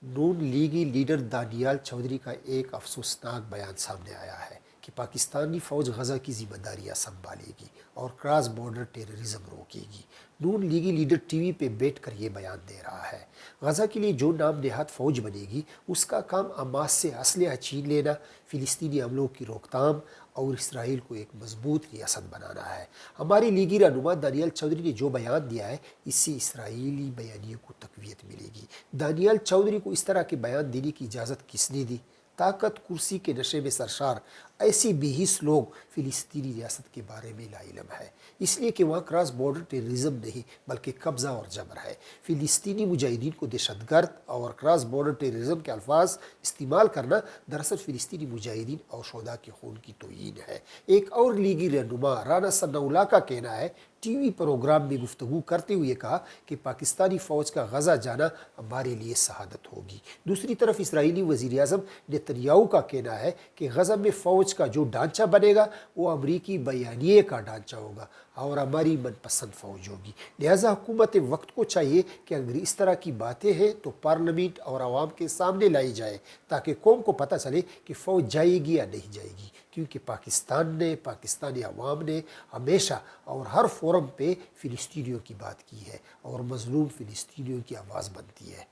نون لیگی leader Daniyal Chaudhry کا ایک افسوسناک بیان سامنے آیا ہے کہ پاکستانی فوج غزہ کی ذمہ داریاں سنبھالے گی اور کراس بارڈر ٹیررزم روکے گی۔ نون لیگی لیڈر ٹی وی پہ بیٹھ کر یہ بیان دے رہا ہے۔ غزہ کے لیے جو نام نہاد فوج بنے گی اس کا کام حماس سے اسلحہ چھین لینا، فلسطینی حملوں کی روک تھام اور اسرائیل کو ایک مضبوط ریاست بنانا ہے۔ ہماری لیگی رہنما دانیال چودھری نے جو بیان دیا ہے اس سے اسرائیلی بیانیے کو تقویت ملے گی۔ دانیال چودھری کو اس طرح کے بیان دینے کی اجازت کس نے دی؟ طاقت کرسی کے نشے میں سرشار ایسے بے حس لوگ فلسطینی ریاست کے بارے میں لا علم ہے، اس لیے کہ وہاں کراس بارڈر ٹیررزم نہیں بلکہ قبضہ اور جبر ہے۔ فلسطینی مجاہدین کو دہشت گرد اور کراس بارڈر ٹیررزم کے الفاظ استعمال کرنا دراصل فلسطینی مجاہدین اور شہداء کے خون کی توہین ہے۔ ایک اور لیگی رہنما رانا ثناء اللہ کا کہنا ہے، ٹی وی پروگرام میں گفتگو کرتے ہوئے کہا کہ پاکستانی فوج کا غزہ جانا ہمارے لیے شہادت ہوگی۔ دوسری طرف اسرائیلی وزیر اعظم نیتنیاہو کا کہنا ہے کہ غزہ میں فوج کا جو ڈھانچہ بنے گا وہ امریکی بیانیے کا ڈھانچہ ہوگا اور ہماری من پسند فوج ہوگی۔ لہٰذا حکومت وقت کو چاہیے کہ اگر اس طرح کی باتیں ہیں تو پارلیمنٹ اور عوام کے سامنے لائی جائے تاکہ قوم کو پتہ چلے کہ فوج جائے گی یا نہیں جائے گی، کیونکہ پاکستان نے، پاکستانی عوام نے ہمیشہ اور ہر فورم پہ فلسطینیوں کی بات کی ہے اور مظلوم فلسطینیوں کی آواز بنتی ہے۔